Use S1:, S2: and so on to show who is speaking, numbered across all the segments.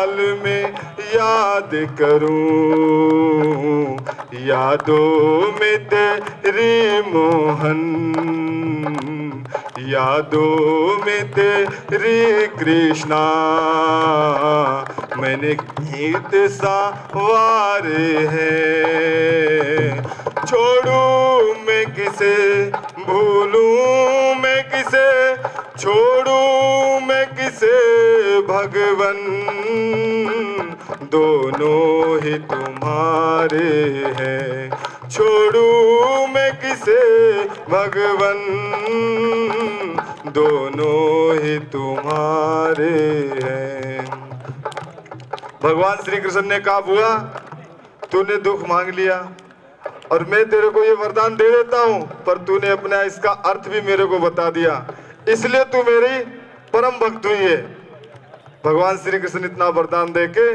S1: हाल में याद करूं, यादों में तेरी मोहन, यादों में तेरी कृष्णा, मैंने गीत संवारे हैं। छोड़ूं मैं किसे, भूलूं मैं किसे, छोड़ूं मैं किसे भगवन, दोनों ही तुम्हारे हैं। छोड़ूं मैं किसे भगवन, दोनों ही तुम्हारे हैं। भगवान श्री कृष्ण ने कहा, बुआ तूने दुख मांग लिया और मैं तेरे को ये वरदान दे देता हूं, पर तूने अपना इसका अर्थ भी मेरे को बता दिया, इसलिए तू मेरी परम भक्त हुई है। भगवान श्री कृष्ण इतना वरदान देके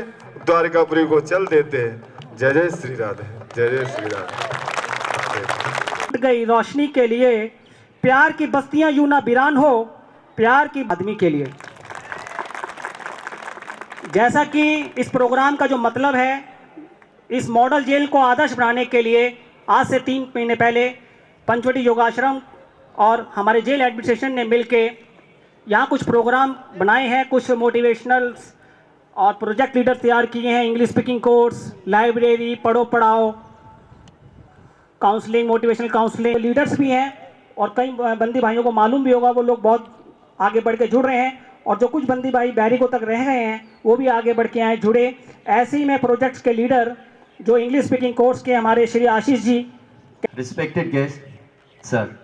S1: द्वारिकापुरी को चल देते हैं। जय जय श्री राधे, जय जय श्री राधे।
S2: गई रोशनी के लिए, प्यार की बस्तियां यूं ना वीरान हो, प्यार की आदमी के लिए। जैसा कि इस प्रोग्राम का जो मतलब है, इस मॉडल जेल को आदर्श बनाने के लिए आज से 3 महीने पहले पंचवटी योगाश्रम और हमारे जेल एडमिनिस्ट्रेशन ने मिलके यहाँ कुछ प्रोग्राम बनाए हैं, कुछ मोटिवेशनल्स और प्रोजेक्ट लीडर तैयार किए हैं। इंग्लिश स्पीकिंग कोर्स, लाइब्रेरी, पढ़ो पढ़ाओ, काउंसलिंग, मोटिवेशनल काउंसलिंग। लीडर्स भी हैं और कई बंदी भाइयों को मालूम भी होगा, वो लोग बहुत आगे बढ़ के जुड़ रहे हैं, और जो कुछ बंदी भाई बैरिको तक रह गए हैं वो भी आगे बढ़ के आए, जुड़े। ऐसे ही में प्रोजेक्ट्स के लीडर जो इंग्लिश स्पीकिंग कोर्स के हमारे Shri Ashish ji.
S3: Respected guest sir,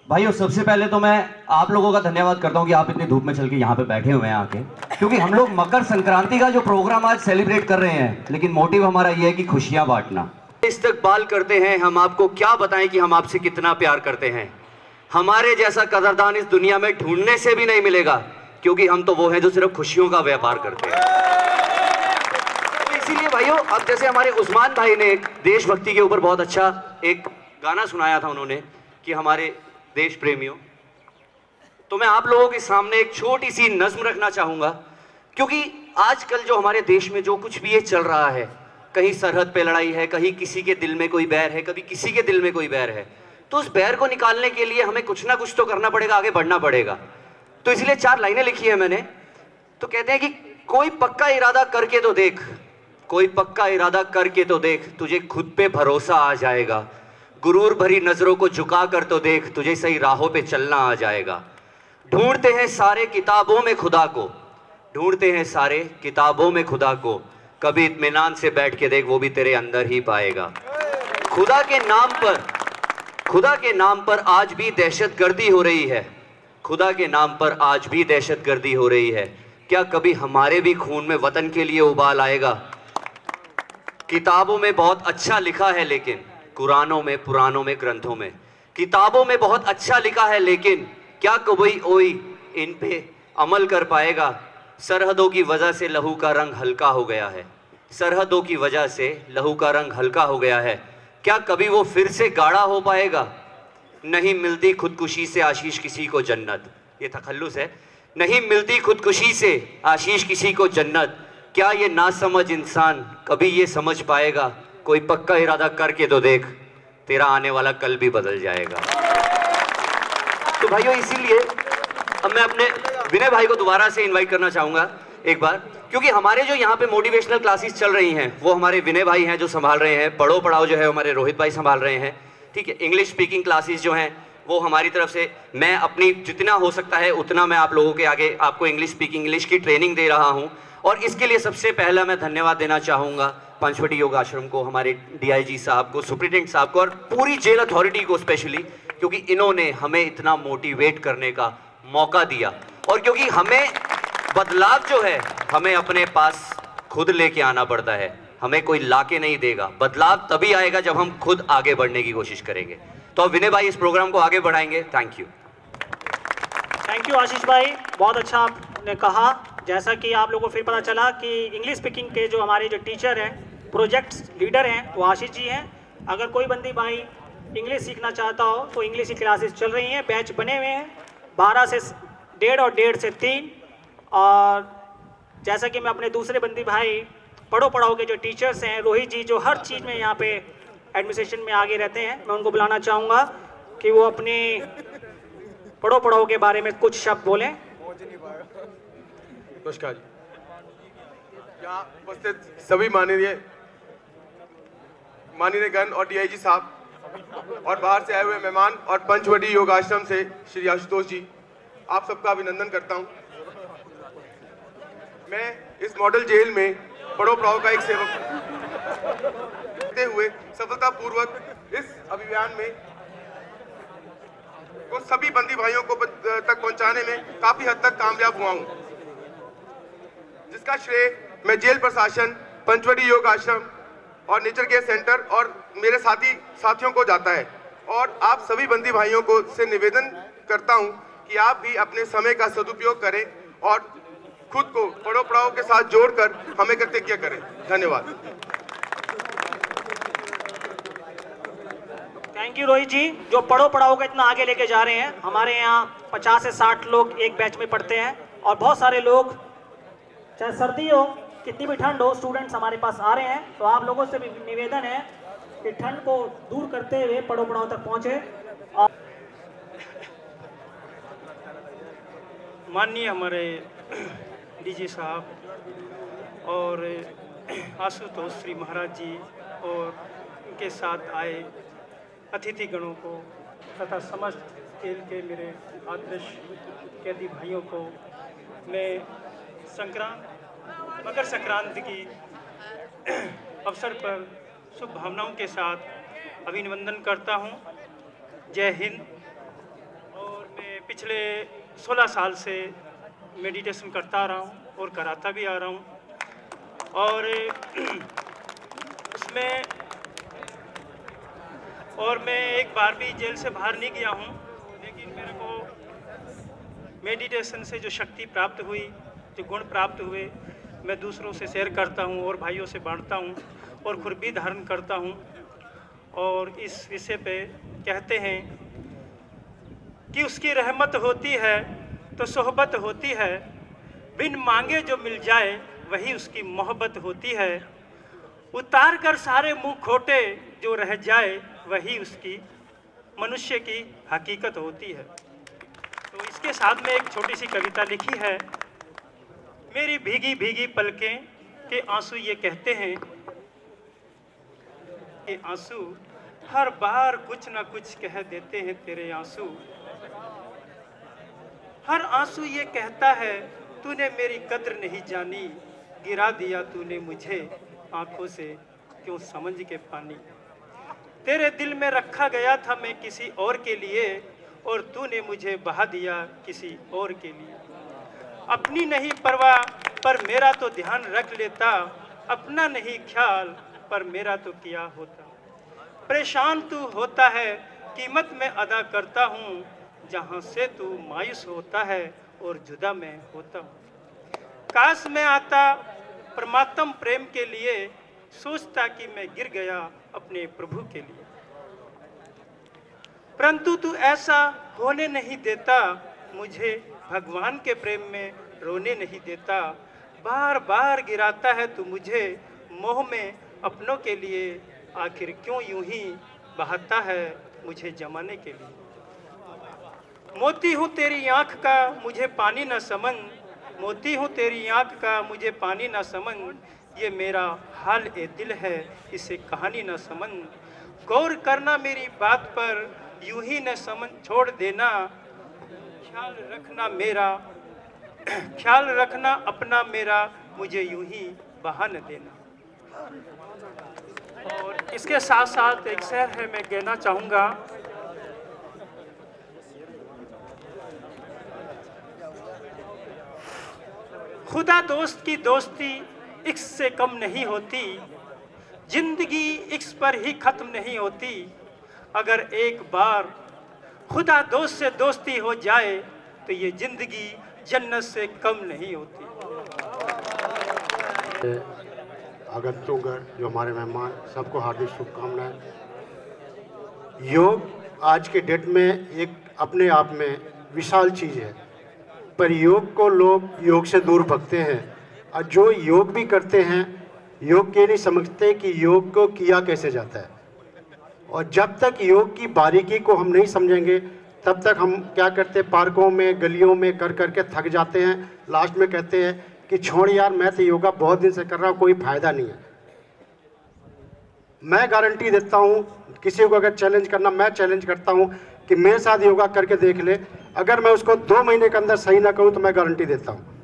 S3: भाइयों सबसे पहले तो मैं आप लोगों का धन्यवाद करता हूं कि आप इतनी धूप में चल के यहाँ पे बैठे हुए हैं आके, क्योंकि हम लोग मकर संक्रांति का जो प्रोग्राम आज सेलिब्रेट कर रहे हैं, लेकिन मोटिव हमारा ये है कि खुशियां बांटना। इस्तकबाल करते हैं, हम आपको क्या बताएं कि हम आपसे कितना प्यार करते हैं। हमारे जैसा कदरदान इस दुनिया में ढूंढने से भी नहीं मिलेगा, क्योंकि हम तो वो हैं जो सिर्फ खुशियों का व्यापार करते हैं। तो इसीलिए भाइयों, अब जैसे हमारे उस्मान भाई ने एक देशभक्ति के ऊपर बहुत अच्छा एक गाना सुनाया था उन्होंने कि हमारे देश प्रेमियों, तो मैं आप लोगों के सामने एक छोटी सी नज्म रखना चाहूंगा, क्योंकि आजकल जो हमारे देश में जो कुछ भी ये चल रहा है, कहीं सरहद पे लड़ाई है, कहीं किसी के दिल में कोई बैर है, कभी किसी के दिल में कोई बैर है, तो उस बैर को निकालने के लिए हमें कुछ ना कुछ तो करना पड़ेगा, आगे बढ़ना पड़ेगा। तो इसलिए 4 लाइनें लिखी है मैंने। तो कहते हैं कि कोई पक्का इरादा करके तो देख, कोई पक्का इरादा करके तो देख, तुझे खुद पे भरोसा आ जाएगा। गुरूर भरी नजरों को झुका कर तो देख, तुझे सही राहों पे चलना आ जाएगा। ढूंढते हैं सारे किताबों में खुदा को, ढूंढते हैं सारे किताबों में खुदा को, कभी इत्मीनान से बैठ के देख, वो भी तेरे अंदर ही पाएगा। खुदा के नाम पर, खुदा के नाम पर आज भी दहशतगर्दी हो रही है, खुदा के नाम पर आज भी दहशतगर्दी हो रही है। क्या कभी हमारे भी खून में वतन के लिए उबाल आएगा? किताबों में बहुत अच्छा लिखा है, लेकिन कुरानों में, पुरानों में, ग्रंथों में, किताबों में बहुत अच्छा लिखा है, लेकिन क्या कोई इन पे अमल कर पाएगा? सरहदों की वजह से लहू का रंग हल्का हो गया है, सरहदों की वजह से लहू का रंग हल्का हो गया है। क्या कभी वो फिर से गाढ़ा हो पाएगा? नहीं मिलती खुदकुशी से आशीष किसी को जन्नत, ये तखल्लुस है। नहीं मिलती खुदकुशी से आशीष किसी को जन्नत, क्या ये नासमझ इंसान कभी ये समझ पाएगा? कोई पक्का इरादा करके तो देख, तेरा आने वाला कल भी बदल जाएगा। तो भाइयों, इसीलिए अब मैं अपने विनय भाई को दोबारा से इनवाइट करना चाहूँगा एक बार, क्योंकि हमारे जो यहाँ पे मोटिवेशनल क्लासेस चल रही हैं वो हमारे विनय भाई हैं जो संभाल रहे हैं, पढ़ो पढ़ाओ जो है हमारे रोहित भाई संभाल रहे हैं, ठीक है। इंग्लिश स्पीकिंग क्लासेस जो हैं वो हमारी तरफ से, मैं अपनी जितना हो सकता है उतना मैं आप लोगों के आगे आपको इंग्लिश स्पीकिंग, इंग्लिश की ट्रेनिंग दे रहा हूँ। और इसके लिए सबसे पहला मैं धन्यवाद देना चाहूँगा पंचवटी योग आश्रम को, हमारे DIG साहब को, सुप्रिटेंडेंट साहब को और पूरी जेल अथॉरिटी को स्पेशली, क्योंकि इन्होंने हमें इतना मोटिवेट करने का मौका दिया। और क्योंकि हमें बदलाव जो है हमें अपने पास खुद लेके आना पड़ता है, हमें कोई लाके नहीं देगा। बदलाव तभी आएगा जब हम खुद आगे बढ़ने की कोशिश करेंगे। तो अब विनय भाई इस प्रोग्राम को आगे बढ़ाएंगे। थैंक यू
S2: आशीष भाई, बहुत अच्छा आपने कहा। जैसा कि आप लोगों को फिर पता चला कि इंग्लिश स्पीकिंग के जो हमारे जो टीचर हैं, प्रोजेक्ट्स लीडर हैं, वो आशीष जी हैं। अगर कोई बंदी भाई इंग्लिश सीखना चाहता हो तो इंग्लिश की क्लासेस चल रही हैं, बैच बने हुए हैं 12 से 1.5 और 1.5 से 3। और जैसा कि मैं अपने दूसरे बंदी भाई पढ़ो पढ़ाओ के जो टीचर्स हैं, रोहित जी, जो हर चीज़ में यहाँ पे एडमिनिस्ट्रेशन में आगे रहते हैं, मैं उनको बुलाना चाहूँगा कि वो अपने पढ़ो पढ़ाओ के बारे में कुछ शब्द बोलें।
S4: नमस्कार जी। यहाँ उपस्थित सभी माननीय गण और डीआईजी साहब और बाहर से आए हुए मेहमान और पंचवटी योग आश्रम से श्री आशुतोष जी, आप सबका अभिनंदन करता हूँ। मैं इस मॉडल जेल में पढ़ो पढ़ाओ का एक सेवक करते हुए सफलतापूर्वक इस अभियान में को सभी बंदी भाइयों को तक पहुंचाने में काफी हद तक कामयाब हुआ हूं, जिसका श्रेय मैं जेल प्रशासन, पंचवटी योग आश्रम और नेचर केयर सेंटर और मेरे साथियों को जाता है। और आप सभी बंदी भाइयों को से निवेदन करता हूं कि आप भी अपने समय का सदुपयोग करें और खुद को पढ़ो पढ़ाओ के साथ जोड़कर हमें कृतज्ञ करें। धन्यवाद।
S2: थैंक यू रोहित जी, जो पढ़ो पढ़ाओ को इतना आगे लेके जा रहे हैं। हमारे यहाँ 50 से 60 लोग एक बैच में पढ़ते हैं और बहुत सारे लोग, चाहे सर्दी हो कितनी भी ठंड हो, स्टूडेंट्स हमारे पास आ रहे हैं। तो आप लोगों से भी निवेदन है कि ठंड को दूर करते हुए पढ़ो पढ़ाओ तक पहुँचे। और
S5: माननीय हमारे डीजी साहब और आशुतोष श्री महाराज जी और उनके साथ आए अतिथि गणों को तथा समस्त खेल के मेरे आदर्श कैदी भाइयों को मैं मकर संक्रांति की अवसर पर शुभ भावनाओं के साथ अभिनंदन करता हूं। जय हिंद। और मैं पिछले 16 साल से मेडिटेशन करता आ रहा हूं और कराता भी आ रहा हूं और उसमें मैं एक बार भी जेल से बाहर नहीं गया हूं, लेकिन मेरे को मेडिटेशन से जो शक्ति प्राप्त हुई, जो गुण प्राप्त हुए, मैं दूसरों से शेयर करता हूं और भाइयों से बांटता हूं और खुद भी धारण करता हूं। और इस विषय पे कहते हैं कि उसकी रहमत होती है तो सोहबत होती है, बिन मांगे जो मिल जाए वही उसकी मोहब्बत होती है, उतार कर सारे मुंह खोटे जो रह जाए वही उसकी मनुष्य की हकीकत होती है। तो इसके साथ में एक छोटी सी कविता लिखी है। मेरी भीगी भीगी पलकें के आंसू ये कहते हैं कि आंसू हर बार कुछ ना कुछ कह देते हैं तेरे आंसू। हर आंसू ये कहता है तूने मेरी कद्र नहीं जानी, गिरा दिया तूने मुझे आंखों से क्यों समझ के पानी। तेरे दिल में रखा गया था मैं किसी और के लिए और तूने मुझे बहा दिया किसी और के लिए। अपनी नहीं परवाह पर मेरा तो ध्यान रख लेता, अपना नहीं ख्याल पर मेरा तो किया होता। परेशान तू होता है कीमत में अदा करता हूँ, जहाँ से तू मायूस होता है और जुदा मैं होता हूँ। काश मैं आता परमात्म प्रेम के लिए, सोचता कि मैं गिर गया अपने प्रभु के लिए। परंतु तू ऐसा होने नहीं देता, मुझे भगवान के प्रेम में रोने नहीं देता। बार बार गिराता है तू मुझे मोह में अपनों के लिए, आखिर क्यों यूं ही बहाता है मुझे जमाने के लिए। मोती हूँ तेरी आँख का मुझे पानी न समन, मोती हूँ तेरी आँख का मुझे पानी न समन। ये मेरा हाल ए दिल है इसे कहानी न समन। गौर करना मेरी बात पर यूं ही न समन छोड़ देना। ख्याल रखना अपना मेरा, मुझे यूं ही बहा न देना। और इसके साथ साथ एक शेर है मैं कहना चाहूँगा। खुदा दोस्त की दोस्ती इश्क से कम नहीं होती, जिंदगी इश्क पर ही खत्म नहीं होती। अगर एक बार खुदा दोस्त से दोस्ती हो जाए तो ये जिंदगी जन्नत से कम नहीं होती।
S6: आगंतुकगण, जो हमारे मेहमान, सबको हार्दिक शुभकामनाएं। योग आज के डेट में एक अपने आप में विशाल चीज़ है, पर योग को लोग योग से दूर भगते हैं। और जो योग भी करते हैं योग के नहीं समझते कि योग को किया कैसे जाता है। और जब तक योग की बारीकी को हम नहीं समझेंगे तब तक हम क्या करते हैं, पार्कों में गलियों में कर करके थक जाते हैं। लास्ट में कहते हैं कि छोड़ यार, मैं तो योगा बहुत दिन से कर रहा हूँ, कोई फायदा नहीं है। मैं गारंटी देता हूँ, किसी को अगर चैलेंज करना, मैं चैलेंज करता हूँ कि मेरे साथ योगा करके देख ले। अगर मैं उसको 2 महीने के अंदर सही ना करूँ तो मैं गारंटी देता हूँ।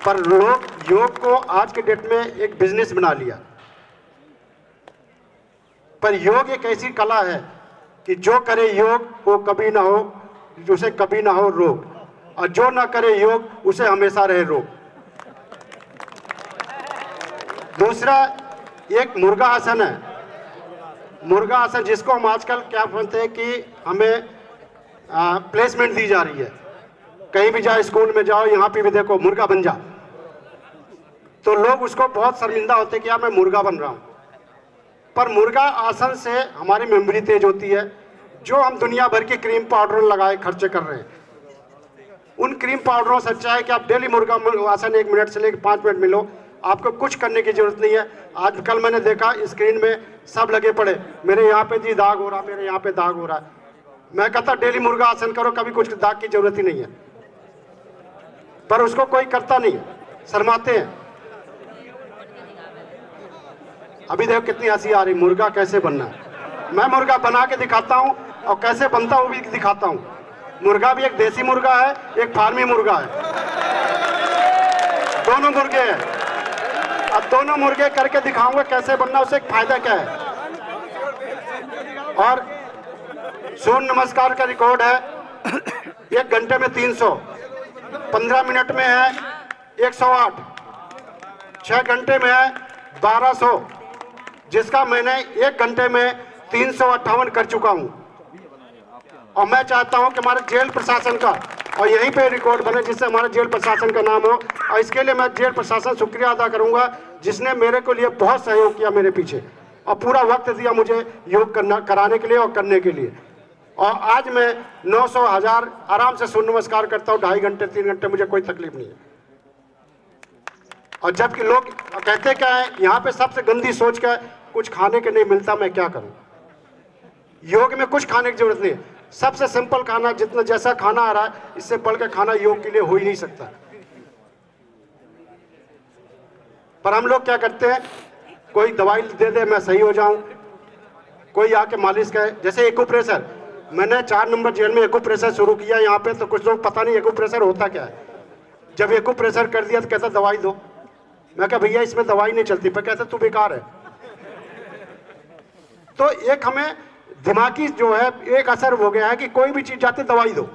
S6: पर लोग योग को आज के डेट में एक बिजनेस बना लिया। पर योग एक ऐसी कला है कि जो करे योग वो कभी ना हो, उसे कभी ना हो रोग, और जो ना करे योग उसे हमेशा रहे रोग। दूसरा एक मुर्गा आसन है। मुर्गा आसन जिसको हम आजकल क्या बोलते हैं कि हमें प्लेसमेंट दी जा रही है, कहीं भी जाओ, स्कूल में जाओ, यहाँ पे भी देखो मुर्गा बन जा, तो लोग उसको बहुत शर्मिंदा होते हैं कि यार मैं मुर्गा बन रहा हूँ। पर मुर्गा आसन से हमारी मेमोरी तेज होती है। जो हम दुनिया भर की क्रीम पाउडर लगाए खर्चे कर रहे हैं, उन क्रीम पाउडरों से अच्छा है कि आप डेली मुर्गा आसन 1 मिनट से लेकर 5 मिनट मिलो, आपको कुछ करने की जरूरत नहीं है। आजकल मैंने देखा स्क्रीन में सब लगे पड़े, मेरे यहाँ पे जी दाग हो रहा, मेरे यहाँ पे दाग हो रहा है। मैं कहता डेली मुर्गा आसन करो, कभी कुछ दाग की जरूरत ही नहीं है। पर उसको कोई करता नहीं, शर्माते हैं। अभी देखो कितनी हंसी आ रही, मुर्गा कैसे बनना है। मैं मुर्गा बना के दिखाता हूँ और कैसे बनता हूँ भी दिखाता हूँ। मुर्गा भी एक देसी मुर्गा है, एक फार्मी मुर्गा है, दोनों मुर्गे हैं। अब दोनों मुर्गे करके दिखाऊंगा कैसे बनना, उससे एक फायदा क्या है। और सूर्य नमस्कार का रिकॉर्ड है 1 घंटे में 300, 15 मिनट में है 108, 6 घंटे में है 1200, जिसका मैंने 1 घंटे में 358 कर चुका हूं। और मैं चाहता हूं कि हमारे जेल प्रशासन का और यहीं पे रिकॉर्ड बने, जिससे हमारे जेल प्रशासन का नाम हो। और इसके लिए मैं जेल प्रशासन शुक्रिया अदा करूंगा, जिसने मेरे को लिए बहुत सहयोग किया मेरे पीछे, और पूरा वक्त दिया मुझे योग कराने के लिए और करने के लिए। और आज मैं 900 1000 आराम से सूर्य नमस्कार करता हूँ, 2.5 घंटे 3 घंटे, मुझे कोई तकलीफ नहीं है। और जबकि लोग कहते क्या है, यहाँ पे सबसे गंदी सोच क्या है, कुछ खाने के नहीं मिलता, मैं क्या करूं। योग में कुछ खाने की जरूरत नहीं है, सबसे सिंपल खाना, जितना जैसा खाना आ रहा है इससे बढ़ के खाना योग के लिए हो ही नहीं सकता। पर हम लोग क्या करते हैं, कोई दवाई दे दे मैं सही हो जाऊं, कोई आके मालिश करे। जैसे एक्यूप्रेशर, मैंने 4 नंबर जेल में एक्यूप्रेशर शुरू किया यहाँ पे, तो कुछ लोग पता नहीं एक्यूप्रेशर होता क्या है। जब एक्यूप्रेशर कर दिया तो कहता दवाई दो। मैं कहा भैया इसमें दवाई नहीं चलती, पर कहता तू बेकार है। तो एक हमें दिमागी जो है एक असर हो गया है कि कोई भी चीज जाती दवाई दो,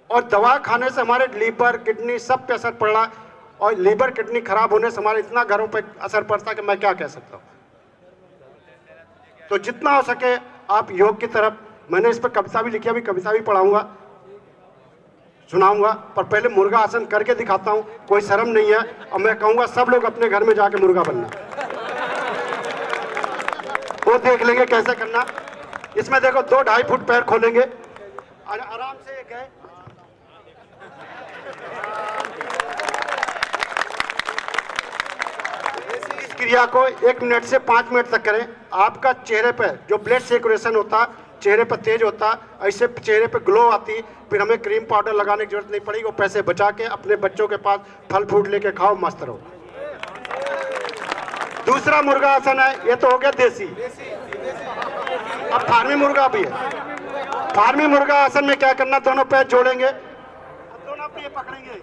S6: और दवा खाने से हमारे लीवर किडनी सब पे असर पड़ रहा है। और लीवर किडनी खराब होने से हमारे इतना घरों पे असर पड़ता है कि मैं क्या कह सकता हूँ। तो जितना हो सके आप योग की तरफ, मैंने इस पर कविता भी लिखी, अभी कविता भी पढ़ाऊंगा, सुनाऊंगा। पर पहले मुर्गा आसन करके दिखाता हूँ, कोई शर्म नहीं है। और मैं कहूँगा सब लोग अपने घर में जाके मुर्गा बनना, वो देख लेंगे कैसे करना। इसमें देखो 2-2.5 फुट पैर खोलेंगे और आराम से एक है, इस क्रिया को 1 मिनट से 5 मिनट तक करें। आपका चेहरे पे जो ब्लड सर्कुलेशन होता है चेहरे पर तेज होता, ऐसे चेहरे पे ग्लो आती। फिर हमें क्रीम पाउडर लगाने की जरूरत नहीं पड़ेगी। वो पैसे बचा के अपने बच्चों के पास फल फ्रूट लेके खाओ, मस्त रहो। दूसरा मुर्गा आसन है, ये तो हो गया देसी। अब फार्मी मुर्गा भी है। फार्मी मुर्गा आसन में क्या करना, दोनों पैर जोड़ेंगे, दोनों अपने ये पकड़ेंगे,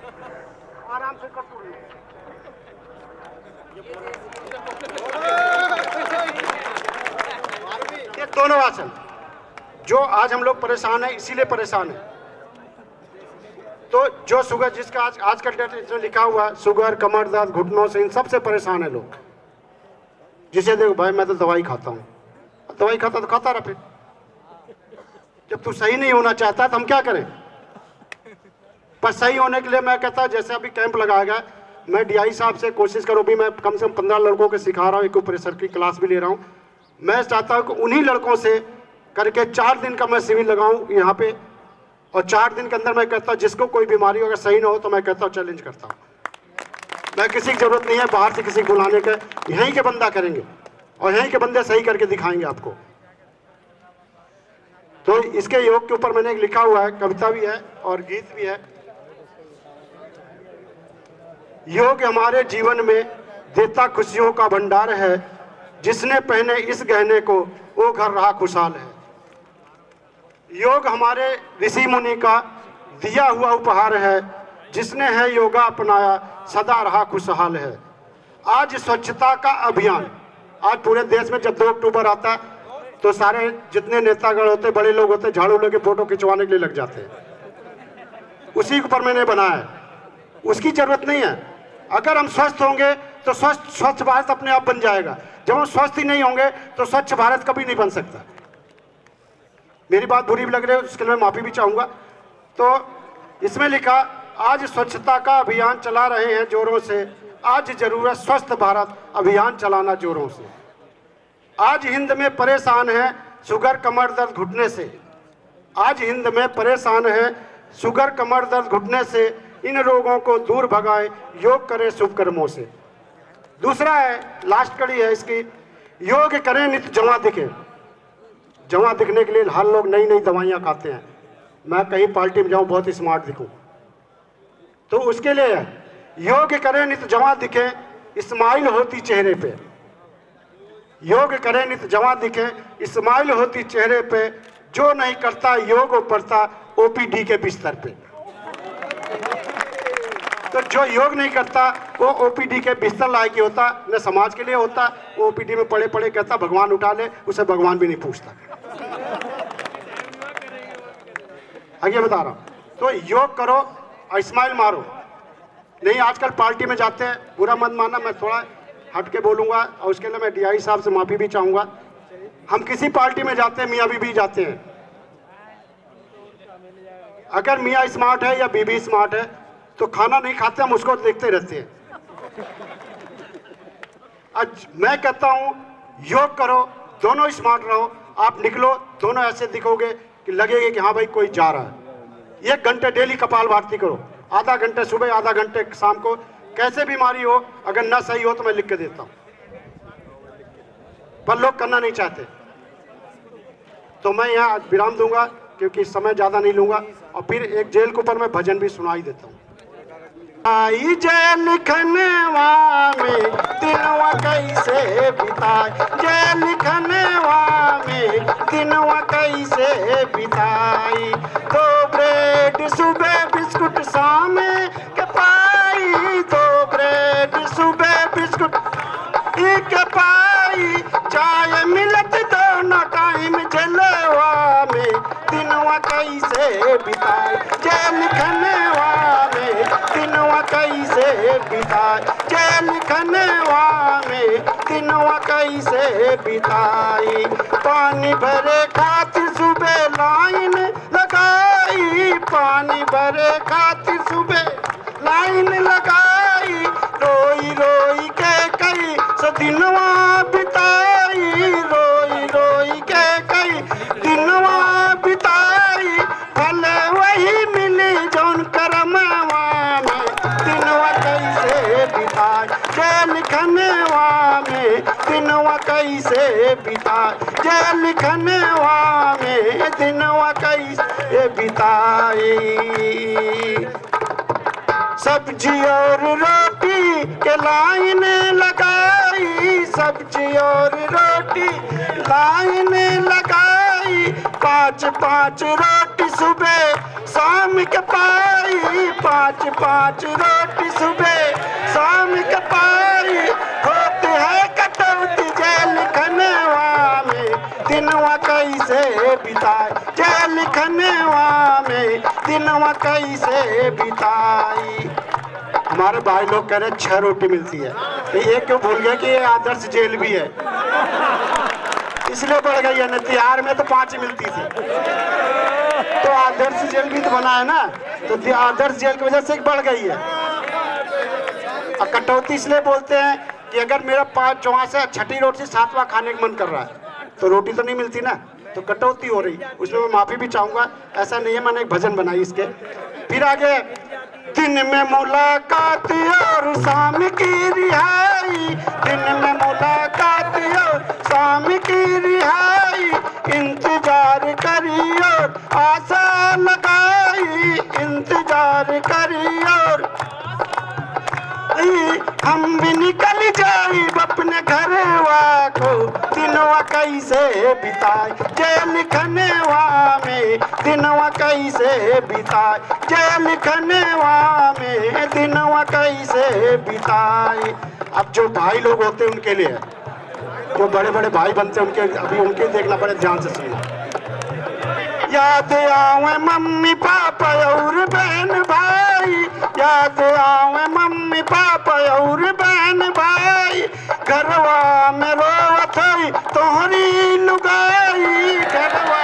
S6: आराम से कपूरेंगे। ये दोनों आसन जो आज हम लोग परेशान है, इसीलिए परेशान है। तो जो शुगर, जिसका आज का डेट इसमें लिखा हुआ, शुगर, कमर दर्द, घुटनों से, इन सबसे परेशान है लोग। जिसे देखो भाई मैं तो दवाई खाता हूँ, दवाई खाता तो खाता रहा। फिर जब तू सही नहीं होना चाहता तो हम क्या करें। पर सही होने के लिए मैं कहता, जैसे अभी कैंप लगाया गया, मैं डीआई साहब से कोशिश करूँ भी, मैं कम से कम 15 लड़कों को सिखा रहा हूँ, एक्यूप्रेशर की क्लास भी ले रहा हूँ। मैं चाहता हूँ कि उन्हीं लड़कों से करके 4 दिन का मैं शिविर लगाऊं यहाँ पे, और 4 दिन के अंदर मैं कहता हूँ जिसको कोई बीमारी अगर सही ना हो तो मैं कहता हूँ चैलेंज करता हूँ। मैं किसी की जरूरत नहीं है बाहर से किसी को बुलाने के, यहीं के बंदा करेंगे और यहीं के बंदे सही करके दिखाएंगे आपको। तो इसके योग के ऊपर मैंने एक लिखा हुआ है, कविता भी है और गीत भी है। योग हमारे जीवन में देता खुशियों का भंडार है, जिसने पहने इस गहने को वो घर रहा खुशहाल है। योग हमारे ऋषि मुनि का दिया हुआ उपहार है, जिसने है योगा अपनाया सदा रहा खुशहाल है। आज स्वच्छता का अभियान, आज पूरे देश में जब 2 अक्टूबर आता है तो सारे जितने नेतागण होते, बड़े लोग होते, झाड़ू लेके फोटो खिंचवाने के लिए लग जाते हैं। उसी के ऊपर मैंने बनाया है, उसकी जरूरत नहीं है। अगर हम स्वस्थ होंगे तो स्वच्छ भारत अपने आप बन जाएगा। जब हम स्वस्थ ही नहीं होंगे तो स्वच्छ भारत कभी नहीं बन सकता। मेरी बात बुरी भी लग रही है उसके लिए मैं माफी भी चाहूंगा। तो इसमें लिखा, आज स्वच्छता का अभियान चला रहे हैं जोरों से, आज जरूरत स्वस्थ भारत अभियान चलाना जोरों से। आज हिंद में परेशान है शुगर कमर दर्द घुटने से, आज हिंद में परेशान है शुगर कमर दर्द घुटने से, इन रोगों को दूर भगाएं योग करें शुभ कर्मों से। दूसरा है, लास्ट कड़ी है इसकी, योग करें नित जवां दिखे। जवां दिखने के लिए हर लोग नई नई दवाइयां खाते हैं। मैं कहीं पार्टी में जाऊं बहुत स्मार्ट दिखूं, तो उसके लिए योग करें नित जवां दिखे, स्माइल होती चेहरे पे। योग करें नित जवां दिखे, स्माइल होती चेहरे पे, जो नहीं करता योग वो पड़ता ओपीडी के बिस्तर पे। तो जो योग नहीं करता वो ओपीडी के बिस्तर लायक ही होता, न समाज के लिए होता। वो ओपीडी में पड़े पड़े कहता भगवान उठा ले, उसे भगवान भी नहीं पूछता। आगे बता रहा हूं, तो योग करो और स्माइल मारो। नहीं आजकल पार्टी में जाते हैं, बुरा मत मानना, मैं थोड़ा हट के बोलूंगा और उसके लिए मैं डीआई साहब से माफी भी चाहूंगा। हम किसी पार्टी में जाते हैं, मियाँ बीबी जाते हैं, अगर मियाँ स्मार्ट है या बीबी स्मार्ट है तो खाना नहीं खाते, हम उसको देखते रहते हैं। आज मैं कहता हूं योग करो, दोनों स्मार्ट रहो, आप निकलो दोनों ऐसे दिखोगे कि लगेगा कि हाँ भाई कोई जा रहा है। 1 घंटे डेली कपाल भारती करो, आधा घंटे सुबह आधा घंटे शाम को। कैसे बीमारी हो अगर ना सही हो तो मैं लिख के देता हूं, पर लोग करना नहीं चाहते। तो मैं यहाँ विराम दूंगा क्योंकि समय ज्यादा नहीं लूंगा, और फिर एक जेल के ऊपर मैं भजन भी सुनाई देता हूँ। आई जेल खनवा में दिनवा कैसे बिताए, जेल खनवा में दिनवा कैसे बिताई। 2 ब्रेड सुबह बिस्कुट शाम के पाई, 2 ब्रेड सुबह बिस्कुट के पाई। चाय मिलत दोनों टाइम जेलवा में दिनवा कैसे बिताए, जेल खनवा में दिनवा कैसे बिताए, जेल खनवा में दिनवा कैसे बिताई। पानी भरे खातिर सुबह लाइन लगाई, पानी भरे खातिर सुबह लाइन लगाई। रोई रोई के कई सदिनवा बिताई, रोई रोई के कई दिनवा बिताई। फल वही मिली जौन करमवा में दिनवा कैसे बिताई, जेल खनवा में दिनवा कैसे बिताई, जेल खनवा में दिनवा कैसे बिताई। सब्जी और रोटी के लाइन लगाई, सब्जी और रोटी लाइन लगाई। 5-5 रोटी सुबह शाम के पाई, 5-5 रोटी सुबह शाम के पाई। होते है कटौती जेल खनवा में दिनवा कैसे बिताए, जेल खनवा में दिनवा कैसे बिताई। हमारे भाई लोग कह रहे 6 रोटी मिलती है, तो ये क्यों भूल गए कि ये आदर्श जेल भी है, इसलिए बढ़ गई है। तिहाड़ में तो 5 मिलती थी, तो आदर्श जेल भी तो बना है ना, तो आदर्श जेल की वजह से बढ़ गई है। और कटौती इसलिए बोलते हैं कि अगर मेरा 5 से 6ठी रोटी 7वां खाने का मन कर रहा है तो रोटी तो नहीं मिलती ना, तो कटौती हो रही, उसमें मैं माफी भी चाहूंगा। ऐसा नहीं है, मैंने एक भजन बनाई इसके। फिर आगे, दिन में मुलाकात और शाम की रिहाई, दिन में मुलाकात और शाम की रिहाई, इंतजार करी और आशा लगाई, इंतजार करी और हम भी निकल जाए अपने घरवा को, दिनवा कैसे बिताए जेल खनेवा में, दिनवा कैसे बिताए जेल खनेवा में, दिनवा कैसे बिताए। अब जो भाई लोग होते हैं उनके लिए, जो बड़े बड़े भाई बनते हैं उनके, अभी उनके देखना पड़े, ध्यान से सुनना। याद आवे मम्मी पापा और बहन भाई, याद आवे मम्मी पापा और बहन भाई, घरवा में रोवत है तोहरी लुगाई, घरवा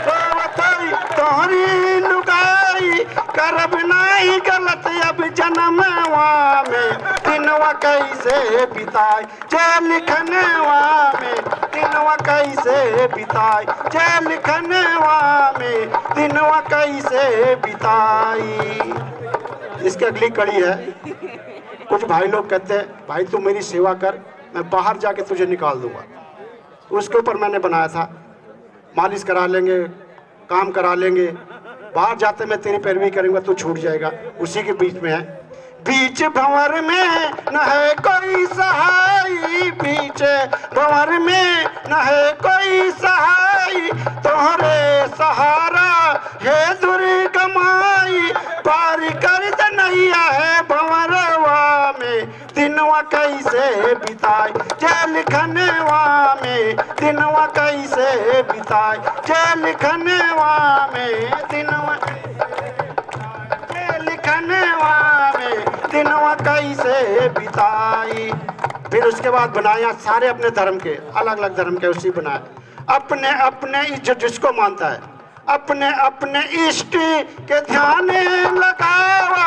S6: रोवत है तोहरी लुगाई, करब नहीं गलत अब जन्मवा में, दिनवा कैसे बिताए जेल खनेवा में, दिनवा कैसे बिताए जेल खनेवा में, दिनवा कैसे बिताई। इसकी अगली कड़ी है, कुछ भाई लोग कहते हैं भाई तू मेरी सेवा कर, मैं बाहर जाके तुझे निकाल दूंगा। उसके ऊपर मैंने बनाया था, मालिश करा लेंगे, काम करा लेंगे, बाहर जाते मैं तेरी पैरवी करूंगा तू छूट जाएगा। उसी के बीच में है, बीच भंवर में न है कोई सहाई, बीच भंवर में न है कोई सहाई, तोहरे सहारा है दुर्गमाई, पार कर दे नैया है भंवरवा में, दिनवा कैसे बिताए जेल खनेवा में, दिनवा कैसे बिताए जेल खनेवा में, दिनवा जेल खनेवा में, दिनवा कैसे बिताई। फिर उसके बाद बनाया सारे अपने धर्म के, अलग अलग धर्म के उसी बनाया, अपने अपने इज्जत जिसको मानता है, अपने अपने इष्ट के ध्यान लगावा,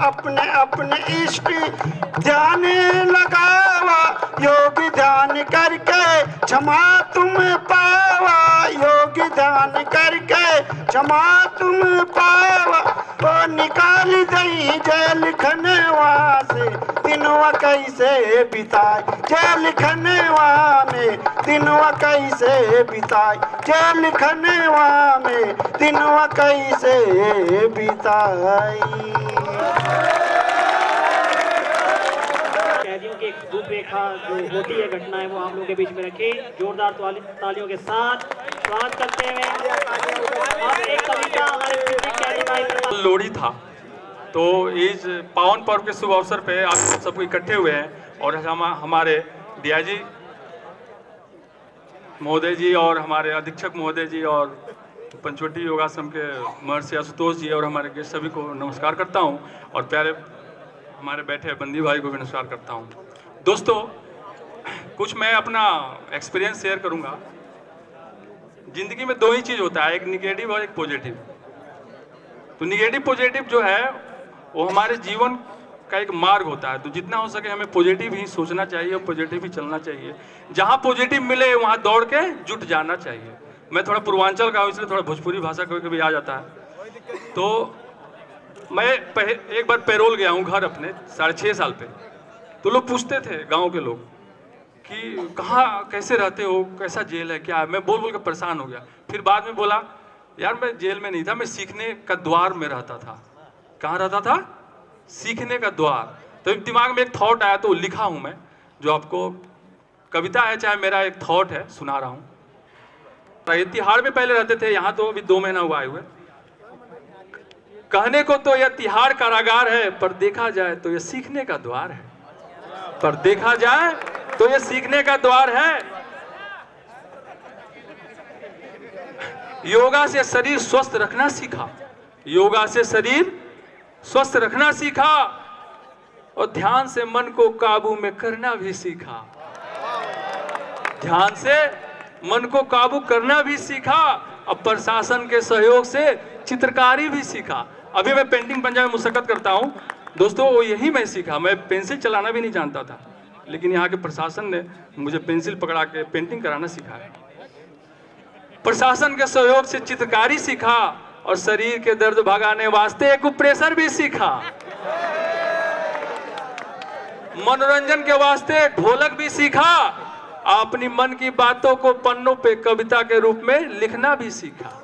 S6: अपने अपने इष्ट ध्यान लगावा, योग ध्यान करके क्षमा तुम पावा, योग ध्यान करके क्षमा तुम पावा, वो निकाल दई जेल खनेवा से, दिनवा कैसे बिताए जेल खनेवा में, दिनवा कैसे बिताए जेल खनेवा में, दिनवा कैसे बिताई।
S2: कैदियों की एक रूपरेखा जो होती है घटनाएं, वो आप लोगों के बीच में रखें। जोरदार तालियों के साथ स्वागत करते हुए अब एक कविता हमारे कैदी भाई
S7: लोहड़ी था, तो इस पावन पर्व के शुभ अवसर पे आप सबको इकट्ठे हुए हैं और हमारे डीआईजी महोदय जी और हमारे अधीक्षक महोदय जी और पंचवटी योगाश्रम के महर्षि आशुतोष जी और हमारे गेस्ट सभी को नमस्कार करता हूं, और प्यारे हमारे बैठे बंदी भाई को भी नमस्कार करता हूं। दोस्तों, कुछ मैं अपना एक्सपीरियंस शेयर करूंगा। जिंदगी में दो ही चीज़ होता है, एक निगेटिव और एक पॉजिटिव। तो निगेटिव पॉजिटिव जो है वो हमारे जीवन का एक मार्ग होता है, तो जितना हो सके हमें पॉजिटिव ही सोचना चाहिए और पॉजिटिव ही चलना चाहिए। जहाँ पॉजिटिव मिले वहाँ दौड़ के जुट जाना चाहिए। मैं थोड़ा पूर्वांचल का हूँ, इसलिए थोड़ा भोजपुरी भाषा कभी कभी आ जाता है। तो मैं एक बार पैरोल गया हूँ घर अपने 6.5 साल पे, तो लोग पूछते थे गाँव के लोग कि कहाँ कैसे रहते हो, कैसा जेल है, क्या है। मैं बोल बोल कर परेशान हो गया। फिर बाद में बोला यार मैं जेल में नहीं था, मैं सीखने का द्वार में रहता था। कहाँ रहता था? सीखने का द्वार। तो दिमाग में एक थॉट आया तो लिखा हूँ मैं, जो आपको कविता है चाहे मेरा एक थॉट है, सुना रहा हूँ। तिहाड़ में पहले रहते थे, यहाँ तो अभी 2 महीना हुआ आए हुए। कहने को तो यह तिहाड़ कारागार है, पर देखा जाए तो यह सीखने का द्वार है, पर देखा जाए तो यह सीखने का द्वार है। योगा से शरीर स्वस्थ रखना सीखा, योगा से शरीर स्वस्थ रखना सीखा, और ध्यान से मन को काबू में करना भी सीखा। ध्यान से मन को काबू करना भी सीखा, और प्रशासन के सहयोग से चित्रकारी भी सीखा। अभी मैं पेंटिंग पंजाब में मुशक्कत करता हूँ दोस्तों, वो यही मैं सीखा। मैं पेंसिल चलाना भी नहीं जानता था, लेकिन यहाँ के प्रशासन ने मुझे पेंसिल पकड़ा के पेंटिंग कराना सिखाया। प्रशासन के सहयोग से चित्रकारी सीखा और शरीर के दर्द भगाने वास्ते एक्यूप्रेशर भी सीखा। मनोरंजन के वास्ते ढोलक भी सीखा। अपनी मन की बातों को पन्नों पे कविता के रूप में लिखना भी सीखा।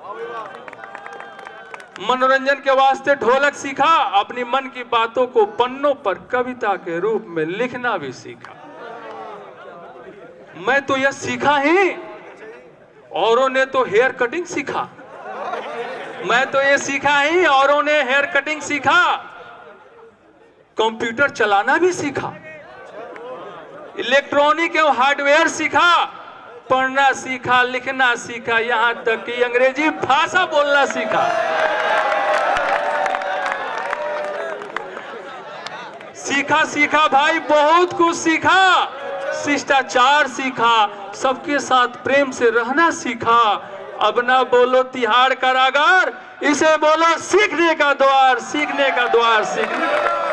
S7: मनोरंजन के वास्ते ढोलक सीखा, अपनी मन की बातों को पन्नों पर कविता के रूप में लिखना भी सीखा। मैं तो यह सीखा ही, औरों ने तो हेयर कटिंग सीखा। मैं तो ये सीखा ही, औरों ने हेयर कटिंग सीखा। कंप्यूटर चलाना भी सीखा, इलेक्ट्रॉनिक एवं हार्डवेयर सीखा, पढ़ना सीखा, लिखना सीखा, यहां तक कि अंग्रेजी भाषा बोलना सीखा। सीखा सीखा भाई, बहुत कुछ सीखा। शिष्टाचार सीखा, सबके साथ प्रेम से रहना सीखा। अब ना बोलो तिहाड़ कारागार, इसे बोलो सीखने का द्वार, सीखने का द्वार, सीखने का द्वार।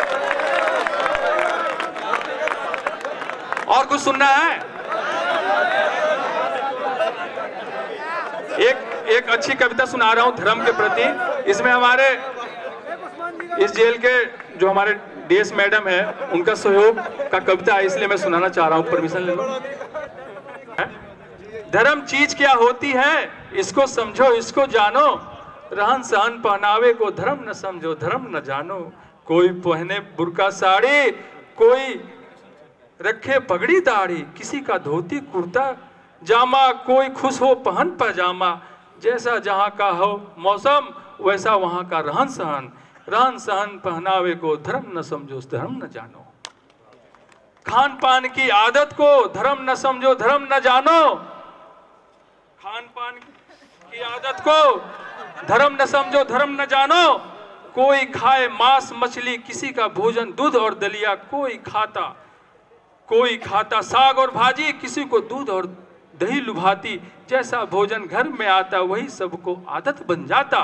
S7: और कुछ सुनना है? एक अच्छी कविता सुना रहा हूं धर्म के प्रति। इसमें हमारे इस जेल के जो हमारे डीएस मैडम है, उनका सहयोग का कविता है, इसलिए मैं सुनाना चाह रहा हूं। परमिशन ले लो। धर्म चीज क्या होती है, इसको समझो, इसको जानो। रहन सहन पहनावे को धर्म न समझो, धर्म न जानो। कोई पहने बुर्का साड़ी, कोई रखे पगड़ी दाढ़ी, किसी का धोती कुर्ता जामा, कोई खुश हो पहन पजामा। जैसा जहां का हो मौसम, वैसा वहां का रहन सहन। रहन सहन पहनावे को धर्म न समझो, धर्म न जानो। खान पान की आदत को धर्म न समझो, धर्म न जानो। खान पान की आदत को धर्म न समझो, धर्म न जानो। कोई खाए मांस मछली, किसी का भोजन दूध और दलिया। कोई खाता साग और भाजी, किसी को दूध और दही लुभाती। जैसा भोजन घर में आता, वही सबको आदत बन जाता।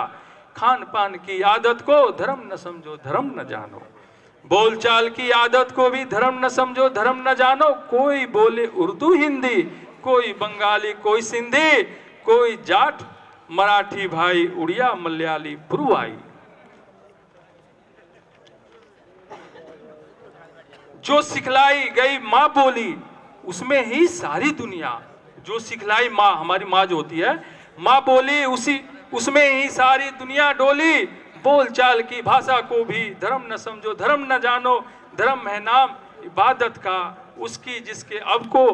S7: खान पान की आदत को धर्म न समझो, धर्म न जानो। बोलचाल की आदत को भी धर्म न समझो, धर्म न जानो। कोई बोले उर्दू हिंदी, कोई बंगाली, कोई सिंधी, कोई जाट मराठी भाई, उड़िया मलयाली पुरवाई। जो सिखलाई गई माँ बोली, उसमें ही सारी दुनिया। जो सिखलाई माँ, हमारी माँ जो होती है, माँ बोली, उसमें ही सारी दुनिया डोली। बोलचाल की भाषा को भी धर्म न समझो, धर्म न जानो। धर्म है नाम इबादत का, उसकी जिसके अब को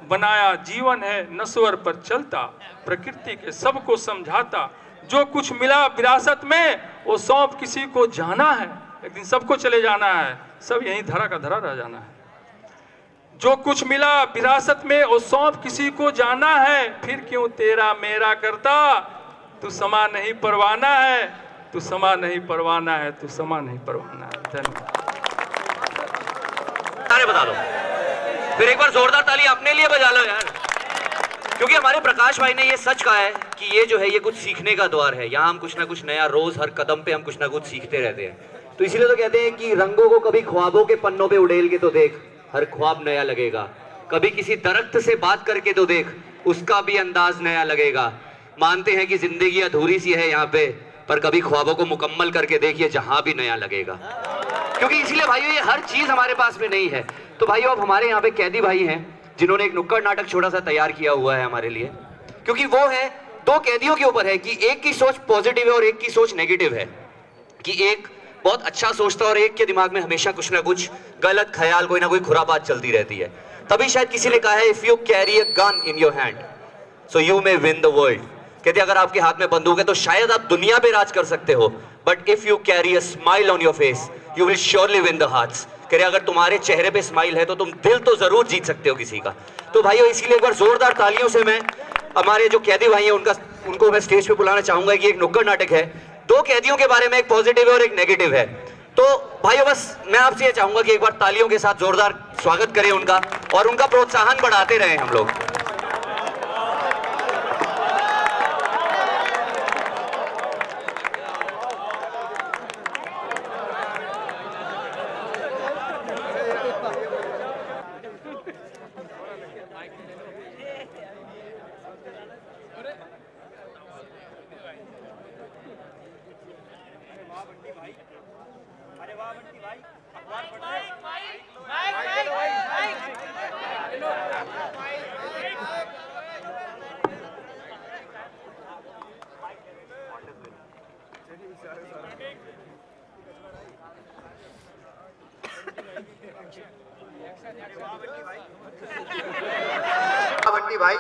S7: बनाया। जीवन है नश्वर पर चलता, प्रकृति के सबको समझाता। जो कुछ मिला विरासत में, वो सौंप किसी को जाना है। एक दिन सबको चले जाना है, सब यहीं धरा का धरा रह जाना है। जो कुछ मिला विरासत में, वो सौंप किसी को जाना है। फिर क्यों तेरा मेरा करता, तू समा नहीं परवाना है, तू समा नहीं परवाना है, तू समा नहीं परवाना है। धन्यवाद।
S3: अरे बता दो, फिर एक बार जोरदार ताली अपने लिए बजा लो यार, क्योंकि हमारे प्रकाश भाई ने ये सच कहा है कि ये जो है ये कुछ सीखने का द्वार है। यहाँ हम कुछ ना कुछ नया, रोज हर कदम पे हम कुछ ना कुछ सीखते रहते हैं। तो इसीलिए तो कहते हैं कि रंगों को कभी ख्वाबों के पन्नों पे उड़ेल के तो देख, हर ख्वाब नया लगेगा। कभी किसी दरख्त से बात करके तो देख, उसका भी अंदाज नया लगेगा। मानते हैं कि जिंदगी अधूरी सी है यहाँ पे, पर कभी ख्वाबों को मुकम्मल करके देखिए, जहां भी नया लगेगा। क्योंकि इसीलिए भाइयों ये हर चीज हमारे पास में नहीं है। तो भाइयों अब हमारे यहाँ पे कैदी भाई हैं जिन्होंने एक नुक्कड़ नाटक छोटा सा तैयार किया हुआ है हमारे लिए, क्योंकि वो है दो कैदियों के ऊपर है कि एक की सोच पॉजिटिव है और एक की सोच नेगेटिव है। कि एक बहुत अच्छा सोचता है और एक के दिमाग में हमेशा कुछ ना कुछ गलत ख्याल, कोई ना कोई खुरापात चलती रहती है। तभी शायद किसी ने कहा है, if you carry a gun in your hand so you may win the world. कहते अगर आपके हाथ में बंदूक है तो शायद आप दुनिया पे राज कर सकते हो, but if you carry a smile on your face you will surely win the hearts. कह रहे अगर तुम्हारे चेहरे पे स्माइल है तो तुम दिल तो जरूर जीत सकते हो किसी का। तो भाइयों इसीलिए एक बार जोरदार तालियों से मैं हमारे जो कैदी भाई हैं उनको मैं स्टेज पे बुलाना चाहूंगा कि एक नुक्कड़ नाटक है, दो कैदियों के बारे में, एक पॉजिटिव है और एक नेगेटिव है। तो भाइयों बस मैं आपसे ये चाहूंगा कि एक बार तालियों के साथ जोरदार स्वागत करें उनका और उनका प्रोत्साहन बढ़ाते रहें हम लोग।
S8: भट्टी भाई